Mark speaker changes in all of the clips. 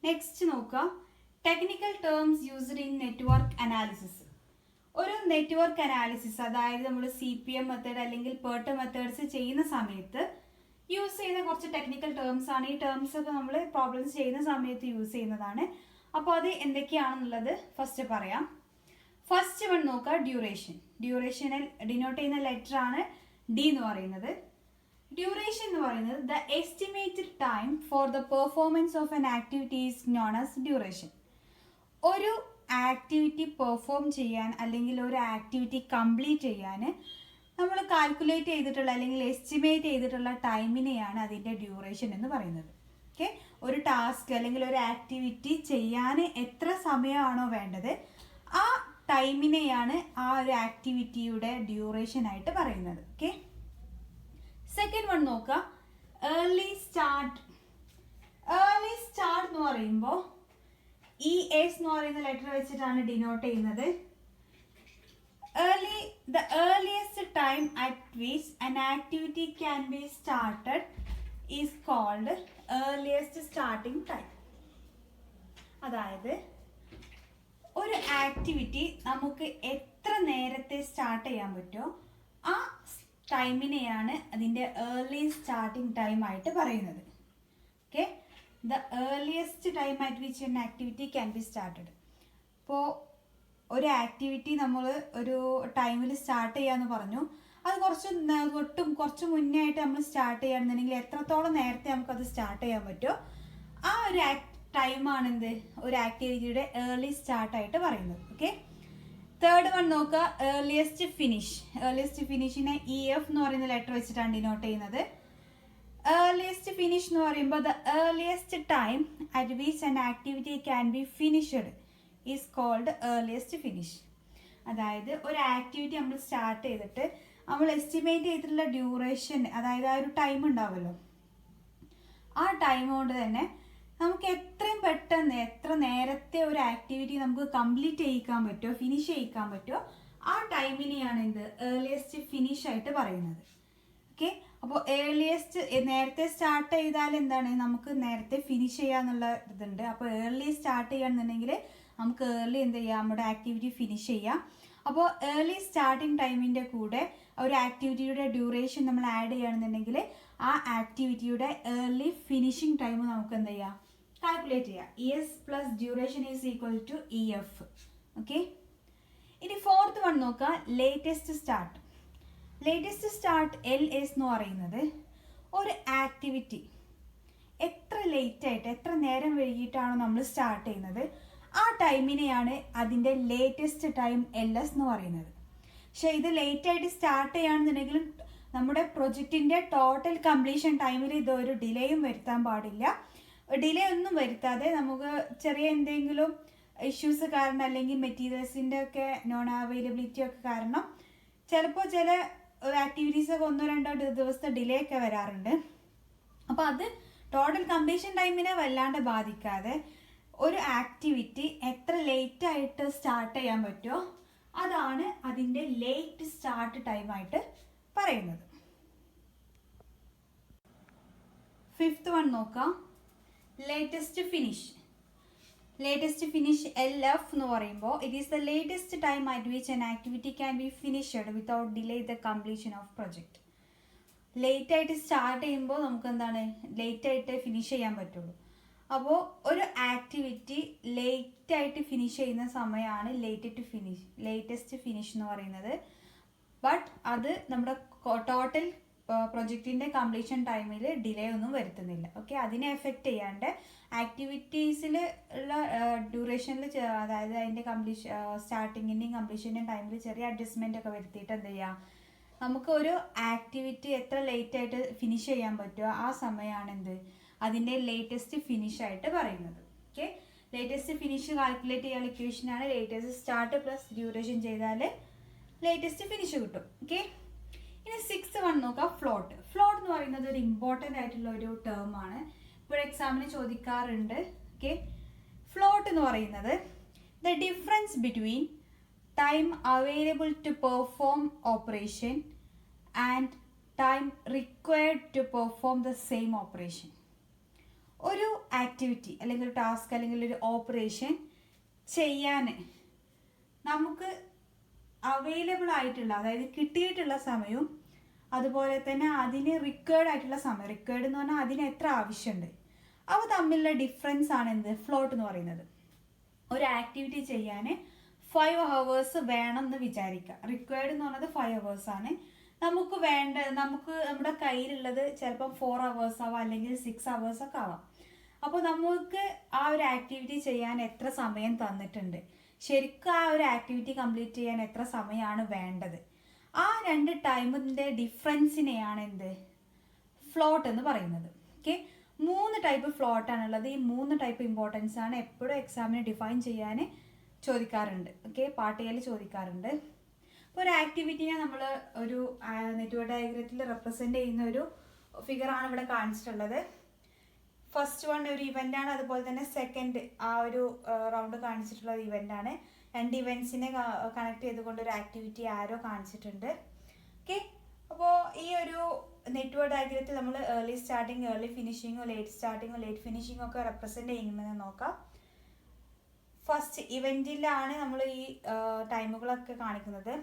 Speaker 1: Next നോക്കുക, technical terms used in network analysis. ഒരു network analysis, അതായത് നമ്മൾ CPM മെത്തേഡ് അല്ലെങ്കിൽ PERT മെത്തേഡ്സ് ചെയ്യുന്ന സമയത്ത് യൂസ് ചെയ്യുന്ന കുറച്ച് ടെക്നിക്കൽ ടേംസ് ആണ്. ഈ ടേംസ് ഒക്കെ നമ്മൾ പ്രോബ്ലംസ് ചെയ്യുന്ന സമയത്ത് യൂസ് ചെയ്യുന്നതാണ്. അപ്പോൾ അത് എന്തൊക്കെയാണെന്നുള്ളത് ഫസ്റ്റ് പറയാം. ഫസ്റ്റ് വൺ നോക്കുക, ഡ്യൂറേഷൻ. ഡ്യൂറേഷനെ ഡിനോട്ട് ചെയ്യുന്ന ലെറ്റർ ആണ് D എന്ന് പറയുന്നത്. ഡ്യൂറേഷൻ എന്ന് പറയുന്നത് the estimated time for the performance of an activity is known as duration. ഒരു ആക്ടിവിറ്റി പെർഫോം ചെയ്യാൻ അല്ലെങ്കിൽ ഒരു ആക്ടിവിറ്റി കംപ്ലീറ്റ് ചെയ്യാൻ നമ്മൾ കാൽക്കുലേറ്റ് ചെയ്തിട്ടുള്ള അല്ലെങ്കിൽ എസ്റ്റിമേറ്റ് ചെയ്തിട്ടുള്ള ടൈമിനെയാണ് അതിൻ്റെ ഡ്യൂറേഷൻ എന്ന് പറയുന്നത്. ഓക്കെ, ഒരു ടാസ്ക് അല്ലെങ്കിൽ ഒരു ആക്ടിവിറ്റി ചെയ്യാൻ എത്ര സമയമാണോ വേണ്ടത് ആ ടൈമിനെയാണ് ആ ഒരു ആക്ടിവിറ്റിയുടെ ഡ്യൂറേഷൻ ആയിട്ട് പറയുന്നത്. ഓക്കെ, സെക്കൻഡ് വൺ നോക്കുക, ഏർലി സ്റ്റാർട്ട്. ഏർലി സ്റ്റാർട്ട് എന്ന് പറയുമ്പോൾ ES എന്ന് പറയുന്ന ലെറ്റർ വെച്ചിട്ടാണ് ഡിനോട്ട് ചെയ്യുന്നത്. The earliest time at which an activity can be started is called earliest starting time. അതായത് ഒരു ആക്ടിവിറ്റി നമുക്ക് എത്ര നേരത്തെ സ്റ്റാർട്ട് ചെയ്യാൻ പറ്റുമോ ആ ടൈമിനെയാണ് അതിൻ്റെ ഏർലി സ്റ്റാർട്ടിംഗ് ടൈം ആയിട്ട് പറയുന്നത്. Okay, the earliest time at which N activity can B started. ഇപ്പോൾ ഒരു ആക്ടിവിറ്റി നമ്മൾ ഒരു ടൈമിൽ സ്റ്റാർട്ട് ചെയ്യാമെന്ന് പറഞ്ഞു, അത് കുറച്ച് മുന്നേ ആയിട്ട് നമ്മൾ സ്റ്റാർട്ട് ചെയ്യുകയാണെന്നുണ്ടെങ്കിൽ എത്രത്തോളം നേരത്തെ നമുക്കത് സ്റ്റാർട്ട് ചെയ്യാൻ പറ്റുമോ ആ ഒരു ടൈമാണ് ഒരു ആക്ടിവിറ്റിയുടെ ഏർലി സ്റ്റാർട്ടായിട്ട് പറയുന്നത്. ഓക്കെ, തേർഡ് വൺ നോക്കുക, ഏർലിയസ്റ്റ് ഫിനിഷ്. ഏർലിയസ്റ്റ് ഫിനിഷിനെ EF എന്ന് പറയുന്ന ലെറ്റർ വെച്ചിട്ടാണ് ഡിനോട്ട് ചെയ്യുന്നത്. ഏർലിയസ്റ്റ് ഫിനിഷ് എന്ന് പറയുമ്പോൾ the earliest time at which an activity can be finished is called earliest finish. അതായത് ഒരു ആക്ടിവിറ്റി നമ്മൾ സ്റ്റാർട്ട് ചെയ്തിട്ട് നമ്മൾ എസ്റ്റിമേറ്റ് ചെയ്തിട്ടുള്ള ഡ്യൂറേഷൻ, അതായത് ആ ഒരു ടൈം ഉണ്ടാവുമല്ലോ, ആ ടൈം കൊണ്ട് തന്നെ നമുക്ക് എത്രയും പെട്ടെന്ന് എത്ര നേരത്തെ ഒരു ആക്ടിവിറ്റി നമുക്ക് കംപ്ലീറ്റ് ചെയ്യിക്കാൻ പറ്റുമോ, ഫിനിഷ് ചെയ്യിക്കാൻ പറ്റുമോ ആ ടൈമിനെയാണ് ഏർലിയസ്റ്റ് ഫിനിഷ് ആയിട്ട് പറയുന്നത്. ഓക്കെ, അപ്പോൾ ഏർലിയസ്റ്റ് നേരത്തെ സ്റ്റാർട്ട് ചെയ്താൽ എന്താണ്, നമുക്ക് നേരത്തെ ഫിനിഷ് ചെയ്യാന്നുള്ള ഇതുണ്ട്. അപ്പോൾ ഏർലി സ്റ്റാർട്ട് ചെയ്യാന്നുണ്ടെങ്കിൽ നമുക്ക് ഏർലി നമ്മുടെ ആക്ടിവിറ്റി ഫിനിഷ് ചെയ്യാം. അപ്പോൾ ഏർലി സ്റ്റാർട്ടിങ് ടൈമിൻ്റെ കൂടെ ഒരു ആക്ടിവിറ്റിയുടെ ഡ്യൂറേഷൻ നമ്മൾ ആഡ് ചെയ്യുകയാണെന്നുണ്ടെങ്കിൽ ആ ആക്ടിവിറ്റിയുടെ ഏർലി ഫിനിഷിംഗ് ടൈം നമുക്ക് കാൽക്കുലേറ്റ് ചെയ്യാം. ES plus duration is equal to EF. Okay, ഇനി ഫോർത്ത് വൺ നോക്കുക, latest start. Latest start LS എന്ന് പറയുന്നത് ഒരു ആക്ടിവിറ്റി എത്ര ലേറ്റായിട്ട് എത്ര നേരം വൈകിട്ടാണോ നമ്മൾ സ്റ്റാർട്ട് ചെയ്യുന്നത് ആ ടൈമിനെയാണ് അതിൻ്റെ ലേറ്റസ്റ്റ് ടൈം LS എന്ന് പറയുന്നത്. പക്ഷേ ഇത് ലേറ്റായിട്ട് സ്റ്റാർട്ട് ചെയ്യുകയാണെന്നുണ്ടെങ്കിലും നമ്മുടെ പ്രൊജക്റ്റിൻ്റെ ടോട്ടൽ കംപ്ലീഷൻ ടൈമിൽ ഇതൊരു ഡിലേയും വരുത്താൻ പാടില്ല. ഡിലേ ഒന്നും വരുത്താതെ നമുക്ക് ചെറിയ എന്തെങ്കിലും ഇഷ്യൂസ് കാരണം അല്ലെങ്കിൽ മെറ്റീരിയൽസിൻ്റെ ഒക്കെ നോൺ അവൈലബിലിറ്റി ഒക്കെ കാരണം ചിലപ്പോൾ ചില ആക്ടിവിറ്റീസൊക്കെ 1-2 ദിവസത്തെ ഡിലേ ഒക്കെ വരാറുണ്ട്. അപ്പോൾ അത് ടോട്ടൽ കംപ്ലീഷൻ ടൈമിനെ വല്ലാണ്ട് ബാധിക്കാതെ ഒരു ആക്ടിവിറ്റി എത്ര ലേറ്റ് ആയിട്ട് സ്റ്റാർട്ട് ചെയ്യാൻ പറ്റുമോ അതാണ് അതിൻ്റെ ലേറ്റ് സ്റ്റാർട്ട് ടൈമായിട്ട് പറയുന്നത്. ഫിഫ്ത്ത് വൺ നോക്കാം, latest finish. Latest finish LF എന്ന് പറയുമ്പോൾ it is the latest time at which an activity can be finished without delay the completion of project. Late ആയിട്ട് സ്റ്റാർട്ട് ചെയ്യുമ്പോൾ നമുക്ക് ലേറ്റ് ആയിട്ട് ഫിനിഷ് ചെയ്യാൻ പറ്റുള്ളൂ. അപ്പോൾ ഒരു ആക്ടിവിറ്റി ലേറ്റ് ആയിട്ട് ഫിനിഷ് ചെയ്യുന്ന സമയമാണ് ലേറ്റസ്റ്റ് ഫിനിഷ് എന്ന് പറയുന്നത്. ബട്ട് അത് നമ്മുടെ ടോട്ടൽ പ്രൊജക്റ്റിൻ്റെ കംപ്ലീഷൻ ടൈമിൽ ഡിലേ ഒന്നും വരുത്തുന്നില്ല. ഓക്കെ, അതിനെ എഫക്റ്റ് ചെയ്യാണ്ട് ആക്ടിവിറ്റീസിൽ ഉള്ള ഡ്യൂറേഷനിൽ അതായത് അതിൻ്റെ സ്റ്റാർട്ടിങ്ങിൻ്റെയും കംപ്ലീഷൻ്റെയും ടൈമിൽ ചെറിയ അഡ്ജസ്റ്റ്മെൻ്റ് ഒക്കെ വരുത്തിയിട്ട് നമുക്ക് ഒരു ആക്ടിവിറ്റി എത്ര ലേറ്റ് ആയിട്ട് ഫിനിഷ് ചെയ്യാൻ പറ്റുമോ ആ സമയമാണ് അതിൻ്റെ ലേറ്റസ്റ്റ് ഫിനിഷ് ആയിട്ട് പറയുന്നത്. ഓക്കെ, ലേറ്റസ്റ്റ് ഫിനിഷ് കാൽക്കുലേറ്റ് ചെയ്യാൻ ഇക്വേഷനാണ് ലേറ്റസ്റ്റ് സ്റ്റാർട്ട് പ്ലസ് ഡ്യൂറേഷൻ ചെയ്താൽ ലേറ്റസ്റ്റ് ഫിനിഷ് കിട്ടും. ഓക്കെ, ഇനി സിക്സ് വൺ നോക്കാം, ഫ്ലോട്ട്. ഫ്ലോട്ട് എന്ന് പറയുന്നത് ഒരു ഇമ്പോർട്ടൻ്റ് ആയിട്ടുള്ള ഒരു ടേം ആണ്, ഇപ്പോൾ എക്സാമിന് ചോദിക്കാറുണ്ട്. ഓക്കെ, ഫ്ലോട്ട് എന്ന് പറയുന്നത് the difference between time available to perform operation and time required to perform the same operation. ഒരു ആക്ടിവിറ്റി അല്ലെങ്കിൽ ഒരു ടാസ്ക് അല്ലെങ്കിൽ ഒരു ഓപ്പറേഷൻ ചെയ്യാൻ നമുക്ക് അവൈലബിൾ ആയിട്ടുള്ള, അതായത് കിട്ടിയിട്ടുള്ള സമയവും അതുപോലെ തന്നെ അതിന് റിക്വയർഡ് ആയിട്ടുള്ള സമയം, റിക്വയർഡ് എന്ന് പറഞ്ഞാൽ അതിന് എത്ര ആവശ്യമുണ്ട്, അവ തമ്മിലുള്ള ഡിഫറൻസ് ആണ് എന്ത് ഫ്ലോട്ട് എന്ന് പറയുന്നത്. ഒരു ആക്ടിവിറ്റി ചെയ്യാൻ 5 hours വേണം എന്ന് വിചാരിക്കുക. റിക്വയർഡ് എന്ന് പറയുന്നത് 5 hours ആണ്. നമുക്ക് നമ്മുടെ കയ്യിലുള്ളത് ചിലപ്പം 4 hours ആവാം, അല്ലെങ്കിൽ 6 hours ഒക്കെ ആവാം. അപ്പോൾ നമുക്ക് ആ ഒരു ആക്ടിവിറ്റി ചെയ്യാൻ എത്ര സമയം തന്നിട്ടുണ്ട്, ശരിക്കും ആ ഒരു ആക്ടിവിറ്റി കംപ്ലീറ്റ് ചെയ്യാൻ എത്ര സമയമാണ് വേണ്ടത്, ആ 2 ടൈമിൻ്റെ ഡിഫറൻസിനെയാണ് എന്ത് ഫ്ലോട്ട് എന്ന് പറയുന്നത്. ഓക്കെ, 3 ടൈപ്പ് ഫ്ലോട്ടാണുള്ളത്. ഈ 3 ടൈപ്പ് ഇമ്പോർട്ടൻസ് ആണ് എപ്പോഴും എക്സാമിന് ഡിഫൈൻ ചെയ്യാൻ ചോദിക്കാറുണ്ട്. ഓക്കെ, പാർട്ട് എയിൽ ചോദിക്കാറുണ്ട്. അപ്പോൾ ഒരു ആക്ടിവിറ്റിനെ നമ്മൾ ഒരു നെറ്റ്വർക്ക് ഡയഗ്രത്തിൽ റെപ്രസെൻ്റ് ചെയ്യുന്ന ഒരു ഫിഗറാണ് ഇവിടെ കാണിച്ചിട്ടുള്ളത്. ഫസ്റ്റ് വൺ ഒരു ഇവൻ്റ് ആണ്, അതുപോലെ തന്നെ സെക്കൻഡ് ആ ഒരു റൗണ്ട് കാണിച്ചിട്ടുള്ള ഇവൻ്റ് ആണ്. 2 ഇവൻറ്റ്സിനെ കണക്ട് ചെയ്തുകൊണ്ട് ഒരു ആക്ടിവിറ്റി ആരോ കാണിച്ചിട്ടുണ്ട്. ഓക്കെ, അപ്പോൾ ഈ ഒരു നെറ്റ്വർക്ക് ഡയഗ്രത്തിൽ നമ്മൾ ഏർലി സ്റ്റാർട്ടിങ്, ഏർലി ഫിനിഷിങ്ങോ ലേറ്റ് സ്റ്റാർട്ടിങ്ങോ ലേറ്റ് ഫിനിഷിങ്ങോ ഒക്കെ റെപ്രസെൻ്റ് ചെയ്യുമെന്ന് നോക്കാം. ഫസ്റ്റ് ഇവൻറ്റിലാണ് നമ്മൾ ഈ ടൈമുകളൊക്കെ കാണിക്കുന്നത്.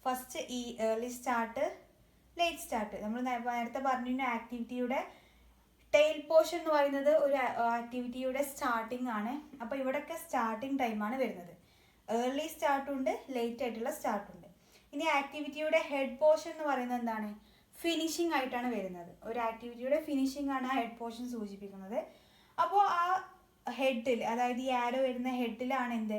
Speaker 1: ഫസ്റ്റ് ഈ ഏർലി സ്റ്റാർട്ട്, ലേറ്റ് സ്റ്റാർട്ട്. നമ്മൾ നേരത്തെ പറഞ്ഞ ആക്ടിവിറ്റിയുടെ ടെയിൽ പോർഷൻ എന്ന് പറയുന്നത് ഒരു ആക്ടിവിറ്റിയുടെ സ്റ്റാർട്ടിംഗ് ആണ്. അപ്പോൾ ഇവിടെയൊക്കെ സ്റ്റാർട്ടിംഗ് ടൈമാണ് വരുന്നത്. ഏർലി സ്റ്റാർട്ടുണ്ട്, ലേറ്റ് ആയിട്ടുള്ള സ്റ്റാർട്ടുണ്ട്. ഇനി ആക്ടിവിറ്റിയുടെ ഹെഡ് പോർഷൻ എന്ന് പറയുന്നത് എന്താണ്, ഫിനിഷിംഗ് ആയിട്ടാണ് വരുന്നത്. ഒരു ആക്ടിവിറ്റിയുടെ ഫിനിഷിംഗ് ആണ് ആ ഹെഡ് പോർഷൻ സൂചിപ്പിക്കുന്നത്. അപ്പോൾ ആ ഹെഡിൽ, അതായത് ഈ ആരോ വരുന്ന ഹെഡിലാണ് എന്ത്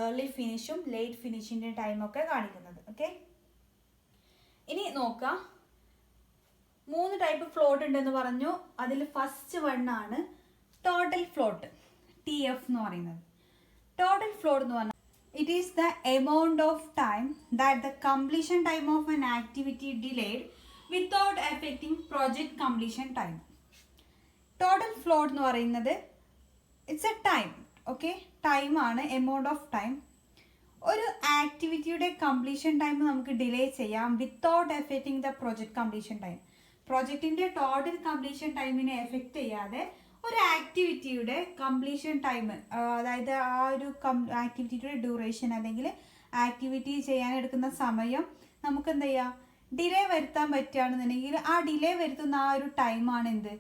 Speaker 1: ഏർലി ഫിനിഷും ലേറ്റ് ഫിനിഷിൻ്റെ ടൈമൊക്കെ കാണിക്കുന്നത്. ഓക്കെ, ഇനി നോക്കാം. 3 ടൈപ്പ് ഫ്ലോട്ട് ഉണ്ടെന്ന് പറഞ്ഞു. അതിൽ ഫസ്റ്റ് വൺ ആണ് ടോട്ടൽ ഫ്ലോട്ട്, TF എന്ന് പറയുന്നത്. ടോട്ടൽ ഫ്ലോട്ട് എന്ന് പറഞ്ഞാൽ it is the amount of time that the completion time of an activity delayed without affecting project completion time. Total float എന്ന് പറയുന്നത് it's a time. Okay, time ആണ്, amount of time. ഒരു ആക്ടിവിറ്റിയുടെ completion time നമുക്ക് delay ചെയ്യാം without affecting the project completion time. പ്രൊജക്റ്റിൻ്റെ total completion ടൈമിനെ affect ചെയ്യാതെ ഒരു ആക്ടിവിറ്റിയുടെ കംപ്ലീഷൻ ടൈം, അതായത് ആ ഒരു ആക്ടിവിറ്റിയുടെ ഡ്യൂറേഷൻ അല്ലെങ്കിൽ ആക്ടിവിറ്റി ചെയ്യാനെടുക്കുന്ന സമയം നമുക്ക് എന്ത് ചെയ്യാം, ഡിലേ വരുത്താൻ പറ്റുകയാണെന്നുണ്ടെങ്കിൽ ആ ഡിലേ വരുത്തുന്ന ആ ഒരു ടൈമാണ് എന്ത്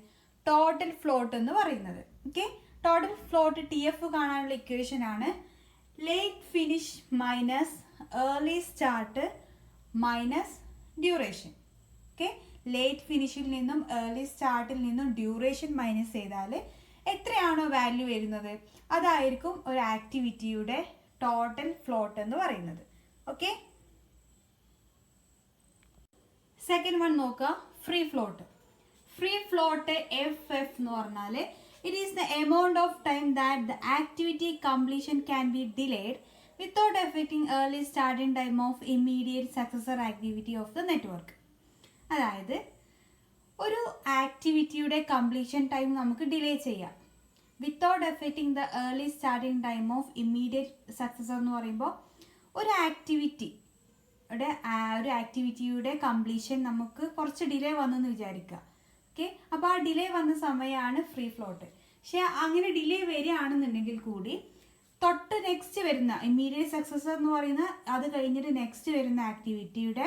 Speaker 1: ടോട്ടൽ ഫ്ലോട്ട് എന്ന് പറയുന്നത്. ഓക്കെ, ടോട്ടൽ ഫ്ലോട്ട് TF കാണാനുള്ള ഇക്വേഷൻ ആണ് late finish minus early start minus duration. Okay, late ഫിനിഷിൽ നിന്നും ഏർലി സ്റ്റാർട്ടിൽ നിന്നും ഡ്യൂറേഷൻ മൈനസ് ചെയ്താൽ എത്രയാണോ വാല്യൂ വരുന്നത് അതായിരിക്കും ഒരു ആക്ടിവിറ്റിയുടെ ടോട്ടൽ ഫ്ലോട്ട് എന്ന് പറയുന്നത്. ഓക്കെ, സെക്കൻഡ് വൺ നോക്കുക, free float. Free float FF എന്ന് പറഞ്ഞാൽ it is the amount of time that the activity completion can be delayed without affecting early starting time of immediate successor activity of the network. അതായത് ഒരു ആക്ടിവിറ്റിയുടെ completion time നമുക്ക് delay ചെയ്യാം without affecting the early starting time of immediate successor എന്ന് പറയുമ്പോൾ ഒരു ആക്ടിവിറ്റിയുടെ completion നമുക്ക് കുറച്ച് ഡിലേ വന്നെന്ന് വിചാരിക്കുക. ഓക്കെ, അപ്പോൾ ആ ഡിലേ വന്ന സമയമാണ് ഫ്രീ ഫ്ലോട്ട്. പക്ഷേ അങ്ങനെ ഡിലേ വരികയാണെന്നുണ്ടെങ്കിൽ കൂടി തൊട്ട് നെക്സ്റ്റ് വരുന്ന ഇമ്മീഡിയറ്റ് സക്സസർ എന്ന് പറയുന്ന അത് കഴിഞ്ഞിട്ട് നെക്സ്റ്റ് വരുന്ന ആക്ടിവിറ്റിയുടെ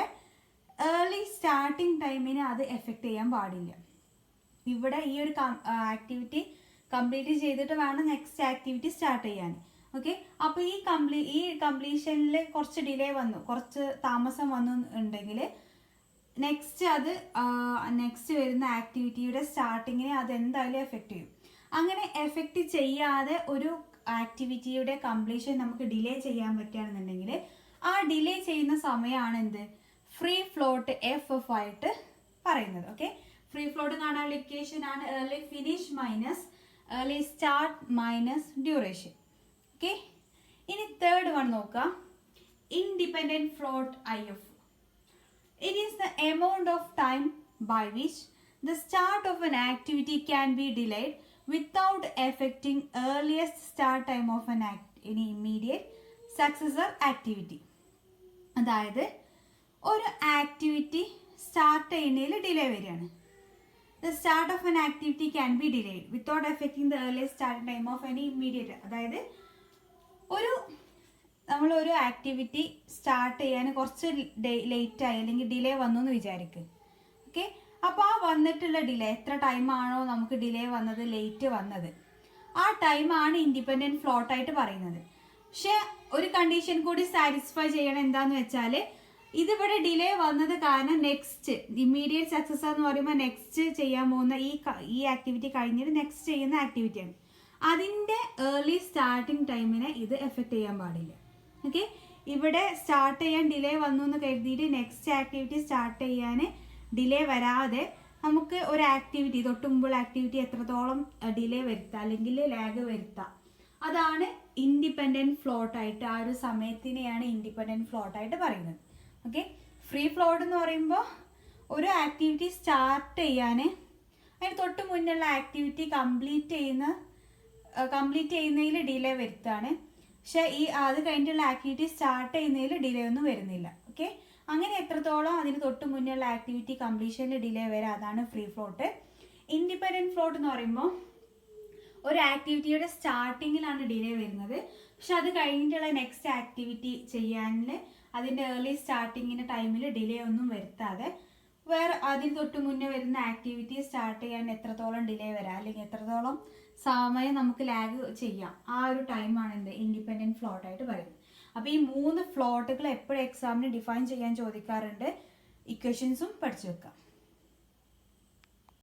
Speaker 1: ഏർലി സ്റ്റാർട്ടിംഗ് ടൈമിനെ അത് എഫക്റ്റ് ചെയ്യാൻ പാടില്ല. ഇവിടെ ഈ ഒരു ആക്ടിവിറ്റി കംപ്ലീറ്റ് ചെയ്തിട്ട് വേണം നെക്സ്റ്റ് ആക്ടിവിറ്റി സ്റ്റാർട്ട് ചെയ്യാൻ. ഓക്കെ, അപ്പോൾ ഈ കംപ്ലീഷനിൽ കുറച്ച് ഡിലേ വന്നു, കുറച്ച് താമസം വന്നു ഉണ്ടെങ്കിൽ നെക്സ്റ്റ് വരുന്ന ആക്ടിവിറ്റിയുടെ സ്റ്റാർട്ടിങ്ങിനെ അത് എന്തായാലും എഫക്റ്റ് ചെയ്യും. അങ്ങനെ എഫക്റ്റ് ചെയ്യാതെ ഒരു ആക്ടിവിറ്റിയുടെ കംപ്ലീഷൻ നമുക്ക് ഡിലേ ചെയ്യാൻ പറ്റുകയാണെന്നുണ്ടെങ്കിൽ ആ ഡിലേ ചെയ്യുന്ന സമയമാണ് എന്ത് ഫ്രീ ഫ്ലോട്ട് FF ആയിട്ട് പറയുന്നത്. ഓക്കെ, ഫ്രീ ഫ്ലോട്ട് കാണാനുള്ള ഇക്വേഷൻ ആണ് early finish minus early start minus duration. Okay, ഇനി തേർഡ് വൺ നോക്കാം, independent float IF. It is the amount of time by which the start of an activity can be delayed without affecting earliest start time of any immediate successor activity. അതായത് ഒരു activity start ചെയ്യുന്നതിൽ delay വരികയാണ്. The start of an activity can be delayed without affecting the earliest starting time of any immediate. അതായത് നമ്മളൊരു activity start ചെയ്യാൻ കുറച്ച് ലേറ്റായി അല്ലെങ്കിൽ ഡിലേ വന്നു എന്ന് വിചാരിക്കും. ഓക്കെ, അപ്പോൾ ആ വന്നിട്ടുള്ള ഡിലേ എത്ര ടൈമാണോ നമുക്ക് ഡിലേ വന്നത്, ലേറ്റ് വന്നത്, ആ ടൈമാണ് ഇൻഡിപെൻഡൻറ്റ് ഫ്ലോട്ടായിട്ട് പറയുന്നത്. പക്ഷെ ഒരു കണ്ടീഷൻ കൂടി സാറ്റിസ്ഫൈ ചെയ്യണം. എന്താണെന്ന് വെച്ചാൽ ഇതിവിടെ ഡിലേ വന്നത് കാരണം നെക്സ്റ്റ് ഇമ്മീഡിയറ്റ് സക്സസ് എന്ന് പറയുമ്പോൾ നെക്സ്റ്റ് ചെയ്യാൻ പോകുന്ന ഈ ആക്ടിവിറ്റി കഴിഞ്ഞിട്ട് നെക്സ്റ്റ് ചെയ്യുന്ന ആക്ടിവിറ്റിയാണ്. അതിൻ്റെ ഏർലി സ്റ്റാർട്ടിങ് ടൈമിനെ ഇത് എഫക്റ്റ് ചെയ്യാൻ പാടില്ല. ഓക്കെ, ഇവിടെ സ്റ്റാർട്ട് ചെയ്യാൻ ഡിലേ വന്നു എന്ന് കരുതിയിട്ട് നെക്സ്റ്റ് ആക്ടിവിറ്റി സ്റ്റാർട്ട് ചെയ്യാൻ ഡിലേ വരാതെ നമുക്ക് ഒരു ആക്ടിവിറ്റി, തൊട്ട് മുമ്പുള്ള ആക്ടിവിറ്റി എത്രത്തോളം ഡിലേ വരുത്താം അല്ലെങ്കിൽ ലാഗ് വരുത്താം, അതാണ് ഇൻഡിപെൻഡൻറ്റ് ഫ്ലോട്ടായിട്ട്, ആ ഒരു സമയത്തിനെയാണ് ഇൻഡിപെൻഡൻറ്റ് ഫ്ലോട്ടായിട്ട് പറയുന്നത്. ഓക്കെ, ഫ്രീ ഫ്ലോട്ട് എന്ന് പറയുമ്പോൾ ഒരു ആക്ടിവിറ്റി സ്റ്റാർട്ട് ചെയ്യാൻ അതിന് തൊട്ട് മുന്നുള്ള ആക്ടിവിറ്റി കംപ്ലീറ്റ് ചെയ്യുന്നതിൽ ഡിലേ വരുത്താണ്. പക്ഷേ അത് കഴിഞ്ഞിട്ടുള്ള ആക്ടിവിറ്റി സ്റ്റാർട്ട് ചെയ്യുന്നതിൽ ഡിലേ ഒന്നും വരുന്നില്ല. ഓക്കെ, അങ്ങനെ എത്രത്തോളം അതിന് തൊട്ട് മുന്നുള്ള ആക്ടിവിറ്റി കംപ്ലീഷനിൽ ഡിലേ വരാം, അതാണ് ഫ്രീ ഫ്ലോട്ട്. ഇൻഡിപെൻഡൻറ്റ് ഫ്ലോട്ട് എന്ന് പറയുമ്പോൾ ഒരു ആക്ടിവിറ്റിയുടെ സ്റ്റാർട്ടിങ്ങിലാണ് ഡിലേ വരുന്നത്, പക്ഷെ അത് കഴിഞ്ഞിട്ടുള്ള നെക്സ്റ്റ് ആക്ടിവിറ്റി ചെയ്യാനിൽ അതിൻ്റെ ഏർലി സ്റ്റാർട്ടിങ്ങിൻ്റെ ടൈമിൽ ഡിലേ ഒന്നും വരുത്താതെ വേറെ അതിന് തൊട്ട് മുന്നേ വരുന്ന ആക്ടിവിറ്റി സ്റ്റാർട്ട് ചെയ്യാൻ എത്രത്തോളം ഡിലേ വരാം അല്ലെങ്കിൽ എത്രത്തോളം സമയം നമുക്ക് ലാഗ് ചെയ്യാം, ആ ഒരു ടൈമാണ് എന്ത് ഇൻഡിപെൻഡൻറ്റ് ഫ്ലോട്ടായിട്ട് പറയുന്നത്. അപ്പോൾ ഈ 3 ഫ്ലോട്ടുകൾ എപ്പോഴും എക്സാമിന് ഡിഫൈൻ ചെയ്യാൻ ചോദിക്കാറുണ്ട്. ഇക്വേഷൻസും പഠിച്ചു വെക്കാം.